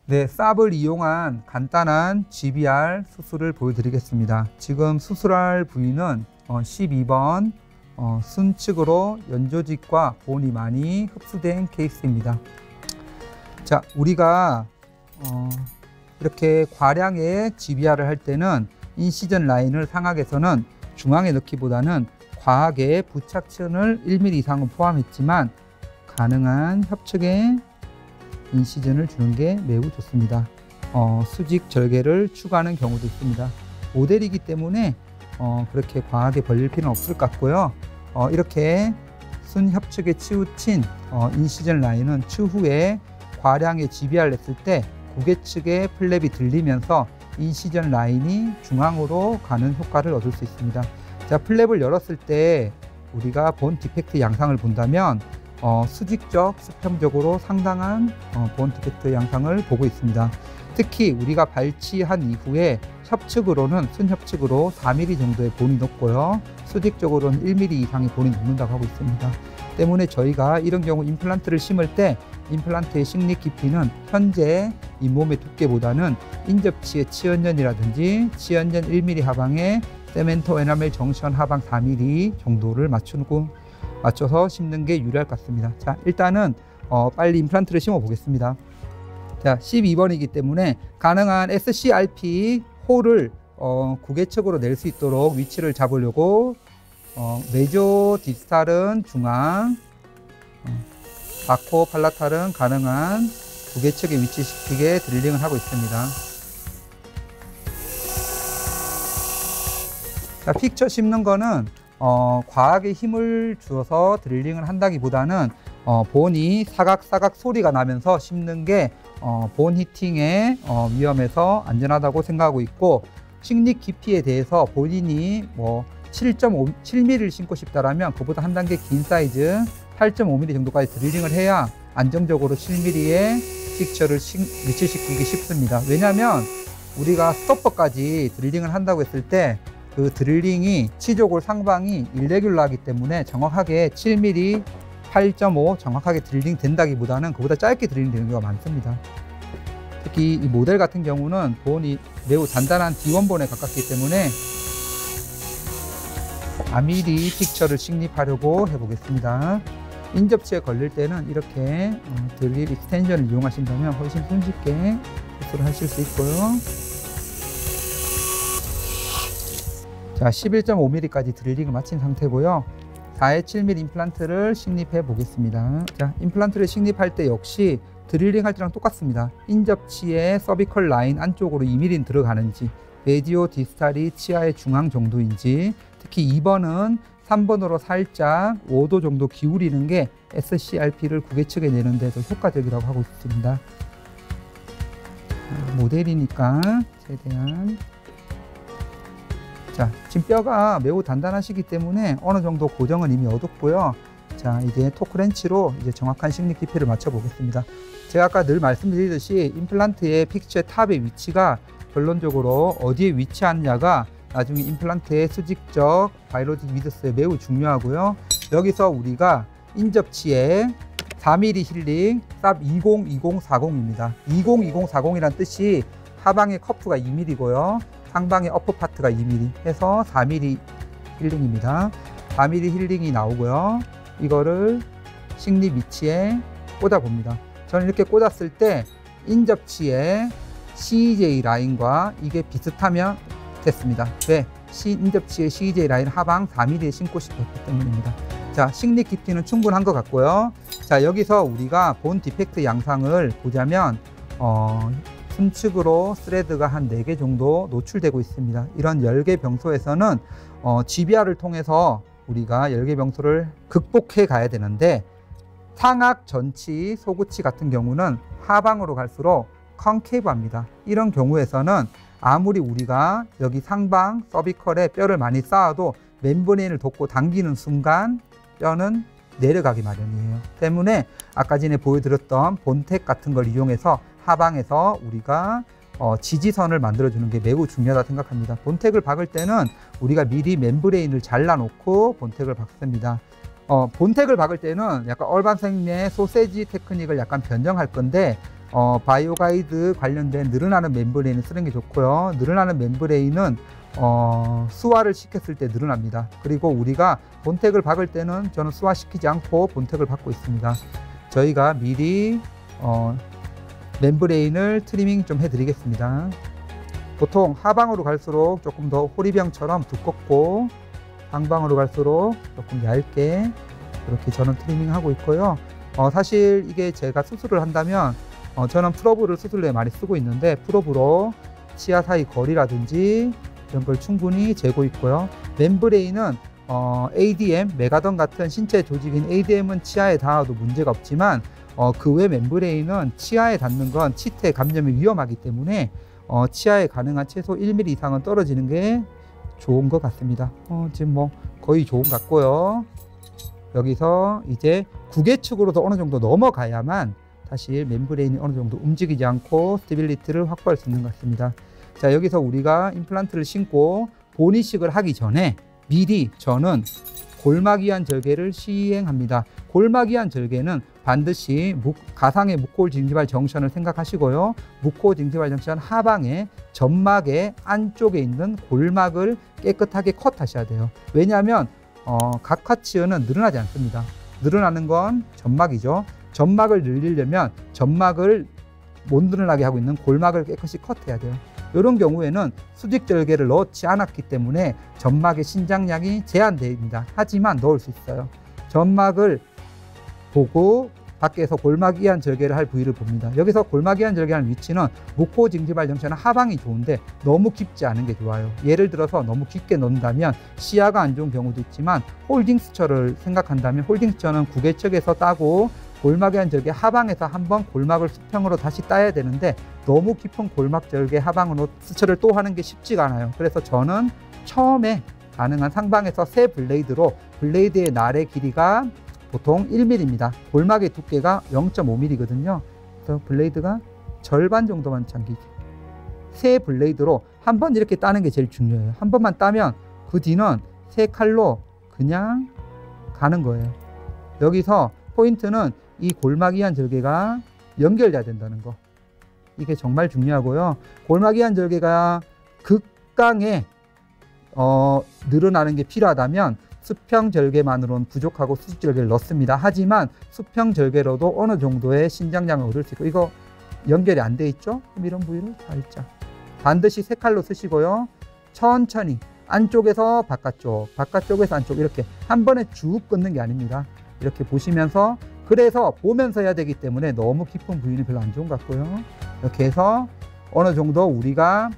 네, 쌉을 이용한 간단한 GBR 수술을 보여드리겠습니다. 지금 수술할 부위는 12번 순측으로 연조직과 본이 많이 흡수된 케이스입니다. 자, 우리가 이렇게 과량의 GBR을 할 때는 인시전 라인을 상악에서는 중앙에 넣기보다는 과하게 부착선을 1mm 이상은 포함했지만 가능한 협측에 인시전을 주는 게 매우 좋습니다. 수직 절개를 추가하는 경우도 있습니다. 모델이기 때문에 그렇게 과하게 벌릴 필요는 없을 것 같고요. 이렇게 순협측에 치우친 인시전 라인은 추후에 과량의 GBR을 했을 때 고개측의 플랩이 들리면서 인시전 라인이 중앙으로 가는 효과를 얻을 수 있습니다. 자, 플랩을 열었을 때 우리가 본 디펙트 양상을 본다면 수직적, 수평적으로 상당한 본 디펙트 양상을 보고 있습니다. 특히 우리가 발치한 이후에 협측으로는 순협측으로 4mm 정도의 본이 높고요. 수직적으로는 1mm 이상의 본이 높는다고 하고 있습니다. 때문에 저희가 이런 경우 임플란트를 심을 때 임플란트의 식립 깊이는 현재 잇몸의 두께보다는 인접치의 치연연이라든지 치연연 1mm 하방에 세멘토 에나멜 정션 하방 4mm 정도를 맞춰서 심는 게 유리할 것 같습니다. 자, 일단은 빨리 임플란트를 심어 보겠습니다. 자, 12번이기 때문에 가능한 SCRP 홀을 구개측으로 낼 수 있도록 위치를 잡으려고 메조 디스탈은 중앙, 바코 팔라탈은 가능한 구개측에 위치시키게 드릴링을 하고 있습니다. 자, 픽처 심는 거는 과하게 힘을 주어서 드릴링을 한다기보다는 본이 사각사각 소리가 나면서 심는 게 본 히팅에 위험해서 안전하다고 생각하고 있고, 식립 깊이에 대해서 본인이 7mm를 심고 싶다라면 그보다 한 단계 긴 사이즈 8.5mm 정도까지 드릴링을 해야 안정적으로 7mm의 픽처를 위치시키기 쉽습니다. 왜냐하면 우리가 스토퍼까지 드릴링을 한다고 했을 때 그 드릴링이 치조골 상방이 일레귤러하기 때문에 정확하게 7mm 8.5 정확하게 드릴링 된다기보다는 그보다 짧게 드릴링 되는 경우가 많습니다. 특히 이 모델 같은 경우는 본이 매우 단단한 D1본에 가깝기 때문에 4mm 픽처를 식립하려고 해보겠습니다. 인접치에 걸릴 때는 이렇게 드릴 익스텐션을 이용하신다면 훨씬 손쉽게 수술을 하실 수 있고요. 자, 11.5mm까지 드릴링을 마친 상태고요. 4의 7mm 임플란트를 식립해 보겠습니다. 자, 임플란트를 식립할 때 역시 드릴링 할 때랑 똑같습니다. 인접치의 서비컬 라인 안쪽으로 2mm는 들어가는지, 메디오 디스탈이 치아의 중앙 정도인지, 특히 2번은 3번으로 살짝 5도 정도 기울이는 게 SCRP를 구개측에 내는 데도 효과적이라고 하고 있습니다. 모델이니까 최대한. 자, 지금 뼈가 매우 단단하시기 때문에 어느 정도 고정은 이미 얻었고요. 자, 이제 토크렌치로 이제 정확한 식립 깊이를 맞춰 보겠습니다. 제가 아까 늘 말씀드리듯이 임플란트의 픽처의 탑의 위치가 결론적으로 어디에 위치하느냐가 나중에 임플란트의 수직적 바이로직 미드스에 매우 중요하고요. 여기서 우리가 인접치에 4mm 힐링 쌉 202040입니다. 202040이란 뜻이 하방의 커프가 2mm고요. 상방의 어퍼 파트가 2mm 해서 4mm 힐링입니다. 4mm 힐링이 나오고요. 이거를 식립 위치에 꽂아 봅니다. 저는 이렇게 꽂았을 때 인접치의 CEJ 라인과 이게 비슷하면 됐습니다. 왜? 인접치의 CEJ 라인 하방 4mm에 심고 싶었기 때문입니다. 자, 식립 깊이는 충분한 것 같고요. 자, 여기서 우리가 본 디펙트 양상을 보자면 순측으로 스레드가 한 4개 정도 노출되고 있습니다. 이런 열개 병소에서는 GBR을 통해서 우리가 열개 병소를 극복해 가야 되는데, 상악 전치, 소구치 같은 경우는 하방으로 갈수록 컨케이브합니다. 이런 경우에서는 아무리 우리가 여기 상방 서비컬에 뼈를 많이 쌓아도 멤브레인을 돋고 당기는 순간 뼈는 내려가기 마련이에요. 때문에 아까 전에 보여드렸던 본텍 같은 걸 이용해서 하방에서 우리가 지지선을 만들어주는 게 매우 중요하다고 생각합니다. 본텍을 박을 때는 우리가 미리 멤브레인을 잘라놓고 본텍을 박습니다. 본텍을 박을 때는 약간 얼반생의 소세지 테크닉을 약간 변형할 건데 바이오가이드 관련된 늘어나는 멤브레인을 쓰는 게 좋고요. 늘어나는 멤브레인은 수화를 시켰을 때 늘어납니다. 그리고 우리가 본텍을 박을 때는 저는 수화시키지 않고 본텍을 박고 있습니다. 저희가 미리 멤브레인을 트리밍 좀 해드리겠습니다. 보통 하방으로 갈수록 조금 더 호리병처럼 두껍고 상방으로 갈수록 조금 얇게 이렇게 저는 트리밍 하고 있고요. 사실 이게 제가 수술을 한다면 저는 프로브를 수술에 많이 쓰고 있는데 프로브로 치아 사이 거리라든지 이런 걸 충분히 재고 있고요. 멤브레인은 ADM, 메가던 같은 신체 조직인 ADM은 치아에 닿아도 문제가 없지만 그 외 멤브레인은 치아에 닿는 건 치태 감염이 위험하기 때문에 치아에 가능한 최소 1mm 이상은 떨어지는 게 좋은 것 같습니다. 지금 뭐 거의 좋은 것 같고요. 여기서 이제 구개축으로도 어느 정도 넘어가야만 사실 멤브레인이 어느 정도 움직이지 않고 스테빌리티를 확보할 수 있는 것 같습니다. 자, 여기서 우리가 임플란트를 신고 본이식을 하기 전에 미리 저는 골막이완 절개를 시행합니다. 골막이완 절개는 반드시 가상의 무코올 징지발 정션을 생각하시고요. 무코올 징지발 정션 하방에 점막의 안쪽에 있는 골막을 깨끗하게 컷하셔야 돼요. 왜냐하면 각화치어는 늘어나지 않습니다. 늘어나는 건 점막이죠. 점막을 늘리려면 점막을 못 늘어나게 하고 있는 골막을 깨끗이 컷해야 돼요. 이런 경우에는 수직 절개를 넣지 않았기 때문에 점막의 신장량이 제한됩니다. 하지만 넣을 수 있어요. 점막을 보고 밖에서 골막이완 절개를 할 부위를 봅니다. 여기서 골막이완 절개하는 위치는 무코 징지발 정션은 하방이 좋은데 너무 깊지 않은 게 좋아요. 예를 들어서 너무 깊게 넣는다면 시야가 안 좋은 경우도 있지만 홀딩스처를 생각한다면 홀딩스처는 구개측에서 따고 골막이완 절개 하방에서 한번 골막을 수평으로 다시 따야 되는데 너무 깊은 골막 절개 하방으로 수처를 또 하는 게 쉽지가 않아요. 그래서 저는 처음에 가능한 상방에서 세 블레이드로 블레이드의 날의 길이가 보통 1mm입니다. 골막의 두께가 0.5mm거든요. 그래서 블레이드가 절반 정도만 잠기게. 세 블레이드로 한 번 이렇게 따는 게 제일 중요해요. 한 번만 따면 그 뒤는 세 칼로 그냥 가는 거예요. 여기서 포인트는 이 골막이완 절개가 연결돼야 된다는 거. 이게 정말 중요하고요. 골막이완 절개가 극강에 늘어나는 게 필요하다면 수평 절개만으로는 부족하고 수직 절개를 넣습니다. 하지만 수평 절개로도 어느 정도의 신장량을 얻을 수 있고 이거 연결이 안 돼 있죠? 그럼 이런 부위를 살짝 반드시 세 칼로 쓰시고요. 천천히 안쪽에서 바깥쪽, 바깥쪽에서 안쪽 이렇게 한 번에 쭉 끊는 게 아닙니다. 이렇게 보시면서 그래서 보면서 해야 되기 때문에 너무 깊은 부위는 별로 안 좋은 것 같고요. 이렇게 해서 어느 정도 우리가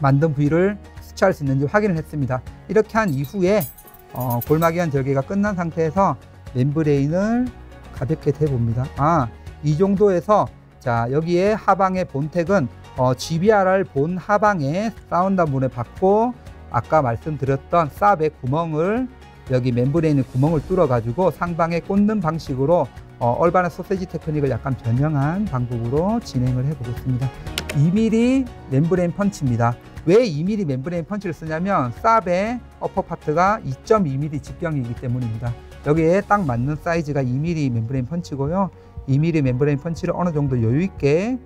만든 부위를 수치할 수 있는지 확인을 했습니다. 이렇게 한 이후에 골막이완 절개가 끝난 상태에서 멤브레인을 가볍게 대봅니다. 이 정도에서 자 여기에 하방의 본텍은 GBRR 본 하방에 사운드문에 받고 아까 말씀드렸던 쌉의 구멍을 여기 멤브레인의 구멍을 뚫어 가지고 상방에 꽂는 방식으로 얼바나 소세지 테크닉을 약간 변형한 방법으로 진행을 해 보겠습니다. 2mm 멤브레인 펀치입니다. 왜 2mm 멤브레인 펀치를 쓰냐면 쌉의 어퍼 파트가 2.2mm 직경이기 때문입니다. 여기에 딱 맞는 사이즈가 2mm 멤브레인 펀치고요. 2mm 멤브레인 펀치를 어느 정도 여유 있게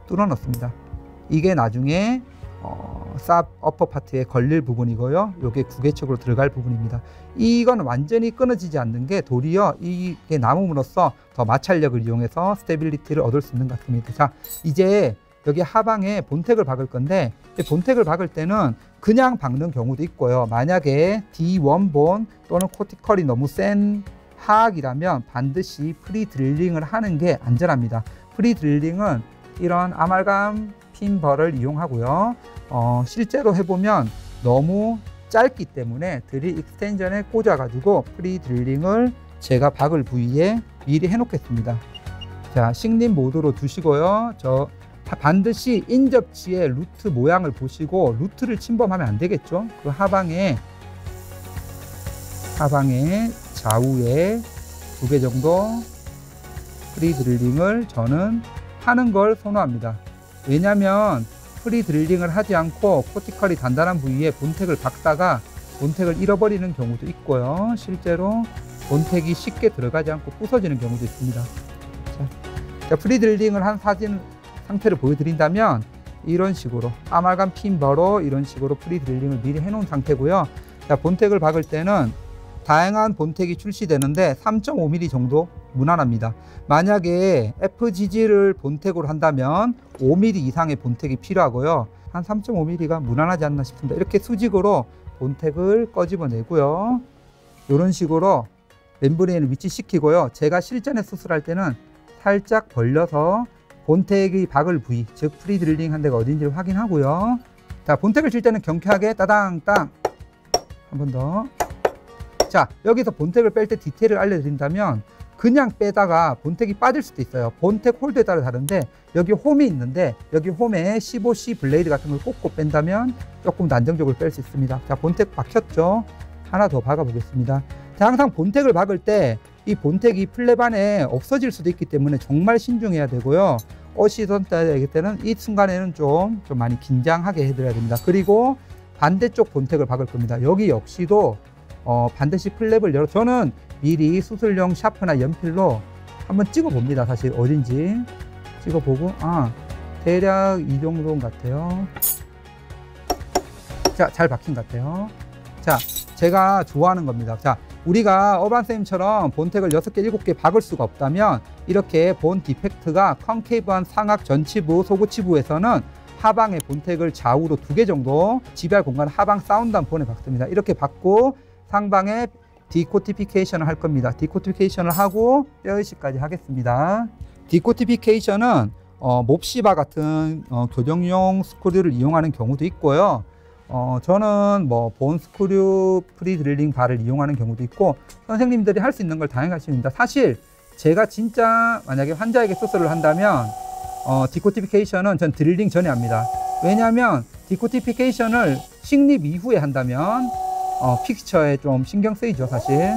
뚫어 넣습니다. 이게 나중에 쌉 어퍼 파트에 걸릴 부분이고요. 이게 구개측으로 들어갈 부분입니다. 이건 완전히 끊어지지 않는 게 도리어 이게 남음으로써 더 마찰력을 이용해서 스테빌리티를 얻을 수 있는 것 같습니다. 자, 이제 여기 하방에 본텍을 박을 건데 본텍을 박을 때는 그냥 박는 경우도 있고요. 만약에 D1본 또는 코티컬이 너무 센 하악이라면 반드시 프리드릴링을 하는 게 안전합니다. 프리드릴링은 이런 아말감 핀벌을 이용하고요. 실제로 해보면 너무 짧기 때문에 드릴 익스텐션에 꽂아가지고 프리드릴링을 제가 박을 부위에 미리 해놓겠습니다. 자, 식립 모드로 두시고요. 반드시 인접지의 루트 모양을 보시고 루트를 침범하면 안 되겠죠. 그 하방에 좌우에 2개 정도 프리드릴링을 저는 하는 걸 선호합니다. 왜냐하면 프리드릴링을 하지 않고 코티컬이 단단한 부위에 본텍을 박다가 본텍을 잃어버리는 경우도 있고요. 실제로 본텍이 쉽게 들어가지 않고 부서지는 경우도 있습니다. 자, 프리드릴링을 한 사진 상태를 보여드린다면 이런 식으로 아말감 핀버로 이런 식으로 프리드릴링을 미리 해놓은 상태고요. 자, 본텍을 박을 때는 다양한 본텍이 출시되는데 3.5mm 정도 무난합니다. 만약에 FGG를 본텍으로 한다면 5mm 이상의 본텍이 필요하고요. 한 3.5mm가 무난하지 않나 싶습니다. 이렇게 수직으로 본텍을 꺼집어내고요. 이런 식으로 멤브레인을 위치시키고요. 제가 실전에 수술할 때는 살짝 벌려서 본텍의 박을 부위, 즉 프리드릴링 한 데가 어딘지를 확인하고요. 자, 본텍을 칠 때는 경쾌하게 따당땅 한 번 더. 자, 여기서 본텍을 뺄 때 디테일을 알려드린다면 그냥 빼다가 본텍이 빠질 수도 있어요. 본텍 홀드에 따라 다른데 여기 홈이 있는데 여기 홈에 15C 블레이드 같은 걸 꽂고 뺀다면 조금 더 안정적으로 뺄 수 있습니다. 자, 본텍 박혔죠? 하나 더 박아 보겠습니다. 자, 항상 본텍을 박을 때 이 본텍이 플랩 안에 없어질 수도 있기 때문에 정말 신중해야 되고요. 어시선 따야 때는 이 순간에는 좀 많이 긴장하게 해드려야 됩니다. 그리고 반대쪽 본텍을 박을 겁니다. 여기 역시도 반드시 플랩을 열어, 저는 미리 수술용 샤프나 연필로 한번 찍어 봅니다. 사실 어딘지 찍어보고, 대략 이 정도인 것 같아요. 자, 잘 박힌 것 같아요. 자, 제가 좋아하는 겁니다. 자, 우리가 어반쌤처럼 본텍을 6개, 7개 박을 수가 없다면 이렇게 본 디펙트가 컨케이브한 상악 전치부, 소구치부에서는 하방에 본텍을 좌우로 2개 정도 GBR 공간 하방 사운드한 본에 박습니다. 이렇게 박고 상방에 디코티피케이션을 할 겁니다. 디코티피케이션을 하고 뼈의식까지 하겠습니다. 디코티피케이션은 몹시바 같은 교정용 스크류를 이용하는 경우도 있고요. 저는 본 스크류 프리드릴링 바를 이용하는 경우도 있고 선생님들이 할 수 있는 걸 다양하게 하십니다. 사실 제가 진짜 만약에 환자에게 수술을 한다면 디코티피케이션은 전 드릴링 전에 합니다. 왜냐하면 디코티피케이션을 식립 이후에 한다면 픽처에 좀 신경 쓰이죠. 사실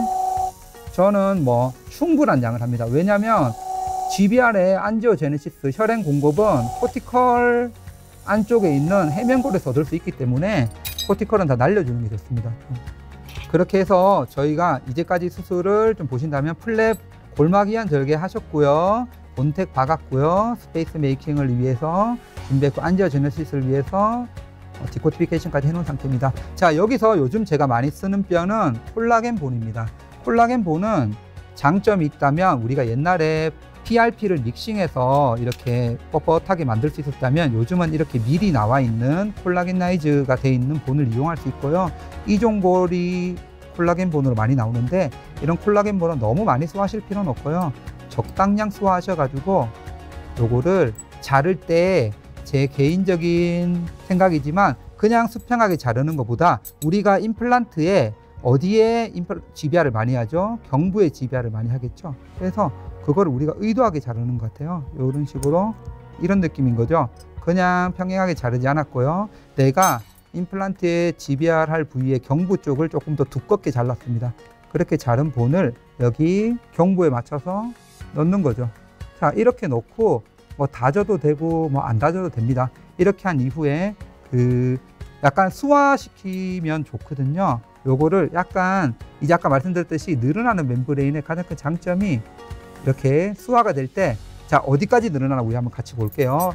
저는 충분한 양을 합니다. 왜냐하면 GBR의 안지오제네시스 혈행 공급은 코티컬 안쪽에 있는 해면골에서 얻을 수 있기 때문에 코티컬은 다 날려주는 게 좋습니다. 그렇게 해서 저희가 이제까지 수술을 좀 보신다면 플랩 골막이한 절개 하셨고요. 본텍 박았고요. 스페이스 메이킹을 위해서 준비했고 안지오제네시스를 위해서 디코티피케이션까지 해놓은 상태입니다. 자, 여기서 요즘 제가 많이 쓰는 뼈는 콜라겐 본입니다. 콜라겐 본은 장점이 있다면 우리가 옛날에 PRP를 믹싱해서 이렇게 뻣뻣하게 만들 수 있었다면 요즘은 이렇게 미리 나와 있는 콜라겐나이즈가 되어 있는 본을 이용할 수 있고요. 이종볼이 콜라겐 본으로 많이 나오는데 이런 콜라겐 본은 너무 많이 소화하실 필요는 없고요. 적당량 소화하셔가지고 요거를 자를 때 제 개인적인 생각이지만 그냥 수평하게 자르는 것보다 우리가 임플란트에 어디에 GBR을 많이 하죠? 경부에 GBR을 많이 하겠죠. 그래서 그거를 우리가 의도하게 자르는 것 같아요. 이런 식으로 이런 느낌인 거죠. 그냥 평행하게 자르지 않았고요. 내가 임플란트에 GBR 할 부위의 경부 쪽을 조금 더 두껍게 잘랐습니다. 그렇게 자른 본을 여기 경부에 맞춰서 넣는 거죠. 자, 이렇게 넣고 다져도 되고 안 다져도 됩니다. 이렇게 한 이후에 약간 수화시키면 좋거든요. 요거를 약간 이제 아까 말씀드렸듯이 늘어나는 멤브레인의 가장 큰 장점이 이렇게 수화가 될 때, 자, 어디까지 늘어나나 우리 한번 같이 볼게요.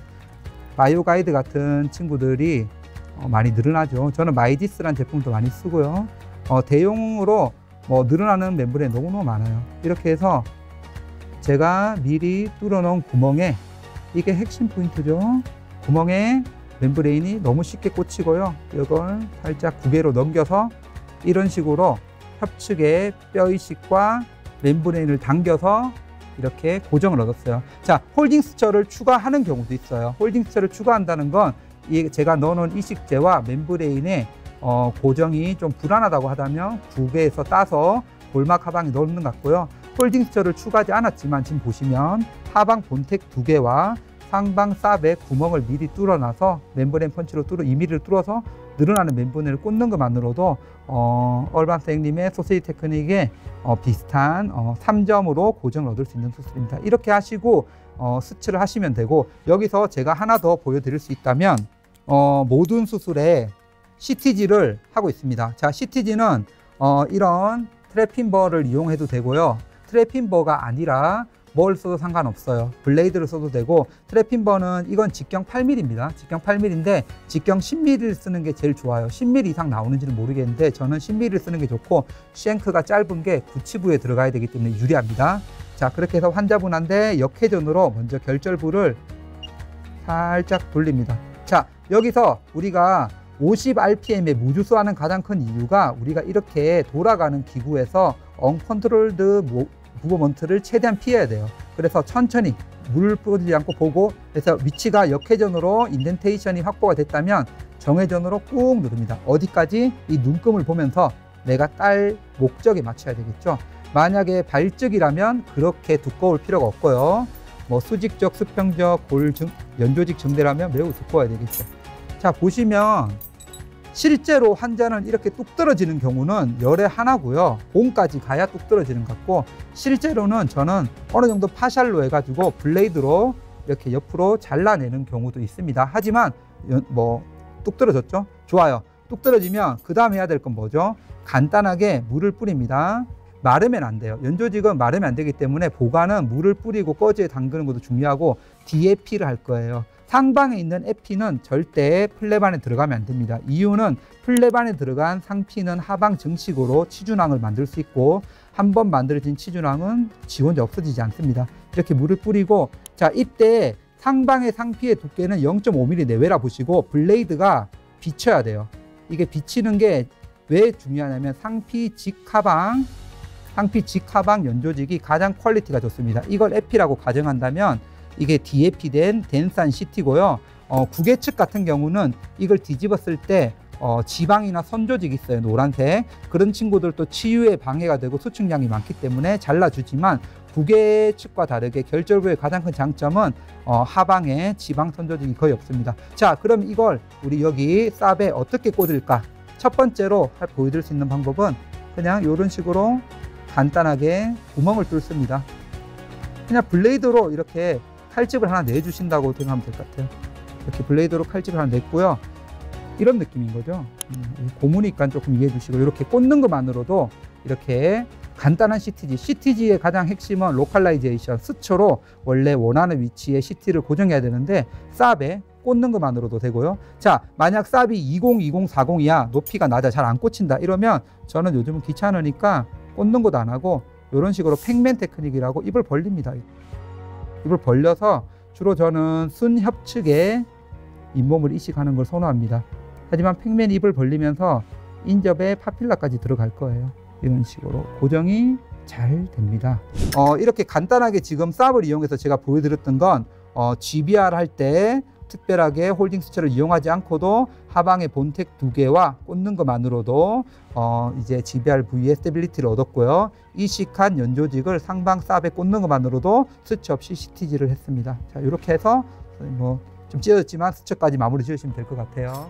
바이오가이드 같은 친구들이 많이 늘어나죠. 저는 마이디스라는 제품도 많이 쓰고요. 대용으로 늘어나는 멤브레인 너무너무 많아요. 이렇게 해서 제가 미리 뚫어놓은 구멍에, 이게 핵심 포인트죠. 구멍에 멤브레인이 너무 쉽게 꽂히고요. 이걸 살짝 구개로 넘겨서 이런 식으로 협측에 뼈이식과 멤브레인을 당겨서 이렇게 고정을 얻었어요. 자, 홀딩 수처를 추가하는 경우도 있어요. 홀딩 수처를 추가한다는 건 제가 넣어놓은 이식제와 멤브레인의 고정이 좀 불안하다고 하다면 구개에서 따서 골막 하방에 넣는 것 같고요. 홀딩 수처를 추가하지 않았지만 지금 보시면 하방 본텍 2개와 상방 삽에 구멍을 미리 뚫어놔서 멤브레인 펀치로 2mm를 뚫어서 늘어나는 멤브레인을 꽂는 것만으로도 얼반 선생님의 소세지 테크닉에 비슷한 3점으로 고정을 얻을 수 있는 수술입니다. 이렇게 하시고 수치를 하시면 되고, 여기서 제가 하나 더 보여드릴 수 있다면 모든 수술에 CTG를 하고 있습니다. 자, CTG는 이런 트랩핀버를 이용해도 되고요. 트랩핀버가 아니라 뭘 써도 상관없어요. 블레이드를 써도 되고, 트랩핀버는 이건 직경 8mm입니다. 직경 8mm인데 직경 10mm를 쓰는 게 제일 좋아요. 10mm 이상 나오는지는 모르겠는데 저는 10mm를 쓰는 게 좋고, 쉔크가 짧은 게 구치부에 들어가야 되기 때문에 유리합니다. 자, 그렇게 해서 환자분한테 역회전으로 먼저 결절부를 살짝 돌립니다. 자, 여기서 우리가 50rpm에 무주수하는 가장 큰 이유가 우리가 이렇게 돌아가는 기구에서 언컨트롤드 무브먼트를 최대한 피해야 돼요. 그래서 천천히 물을 뿌리지 않고 보고, 그래서 위치가 역회전으로 인덴테이션이 확보가 됐다면 정회전으로 꾹 누릅니다. 어디까지? 이 눈금을 보면서 내가 딸 목적에 맞춰야 되겠죠. 만약에 발적이라면 그렇게 두꺼울 필요가 없고요. 뭐 수직적, 수평적, 연조직 증대라면 매우 두꺼워야 되겠죠. 자, 보시면 실제로 환자는 이렇게 뚝 떨어지는 경우는 열의 하나고요. 봉까지 가야 뚝 떨어지는 것 같고, 실제로는 저는 어느 정도 파샬로 해가지고 블레이드로 이렇게 옆으로 잘라내는 경우도 있습니다. 하지만 뚝 떨어졌죠? 좋아요. 뚝 떨어지면 그 다음 해야 될 건 뭐죠? 간단하게 물을 뿌립니다. 마르면 안 돼요. 연조직은 마르면 안 되기 때문에 보관은 물을 뿌리고 꺼지에 담그는 것도 중요하고, DAP를 할 거예요. 상방에 있는 에피는 절대 플랩 안에 들어가면 안 됩니다. 이유는 플랩 안에 들어간 상피는 하방 증식으로 치준항을 만들 수 있고, 한번 만들어진 치준항은 지 혼자 없어지지 않습니다. 이렇게 물을 뿌리고, 자, 이때 상방의 상피의 두께는 0.5mm 내외라 보시고 블레이드가 비쳐야 돼요. 이게 비치는 게 왜 중요하냐면 상피 직하방 연조직이 가장 퀄리티가 좋습니다. 이걸 에피라고 가정한다면 이게 DAP된 덴산 CT고요. 구개측 같은 경우는 이걸 뒤집었을 때 지방이나 선조직이 있어요. 노란색. 그런 친구들도 치유에 방해가 되고 수축량이 많기 때문에 잘라주지만, 구개측과 다르게 결절부의 가장 큰 장점은 하방에 지방 선조직이 거의 없습니다. 자, 그럼 이걸 우리 여기 삽에 어떻게 꽂을까? 첫 번째로 보여드릴 수 있는 방법은 그냥 이런 식으로 간단하게 구멍을 뚫습니다. 그냥 블레이드로 이렇게 칼집을 하나 내주신다고 생각하면 될 것 같아요. 이렇게 블레이드로 칼집을 하나 냈고요. 이런 느낌인 거죠. 고무니까 조금 이해해 주시고, 이렇게 꽂는 것만으로도 이렇게 간단한 CTG의 가장 핵심은 로컬라이제이션, 스초로 원래 원하는 위치에 CT를 고정해야 되는데 삽에 꽂는 것만으로도 되고요. 자, 만약 삽이 20-20-40이야, 높이가 낮아, 잘 안 꽂힌다 이러면 저는 요즘은 귀찮으니까 꽂는 것도 안 하고 이런 식으로 팩맨 테크닉이라고 입을 벌립니다. 입을 벌려서 주로 저는 순협측에 잇몸을 이식하는 걸 선호합니다. 하지만 팩맨 입을 벌리면서 인접에 파필라까지 들어갈 거예요. 이런 식으로 고정이 잘 됩니다. 이렇게 간단하게 지금 삽을 이용해서 제가 보여드렸던 건 GBR 할 때 특별하게 홀딩 수채를 이용하지 않고도 하방의 본텍 2개와 꽂는 것만으로도 이제 GBR 부위의 스테빌리티를 얻었고요. 이식한 연조직을 상방 삽에 꽂는 것만으로도 수치 없이 CTG를 했습니다. 자, 이렇게 해서 좀 찢어졌지만 수치까지 마무리 지으시면 될 것 같아요.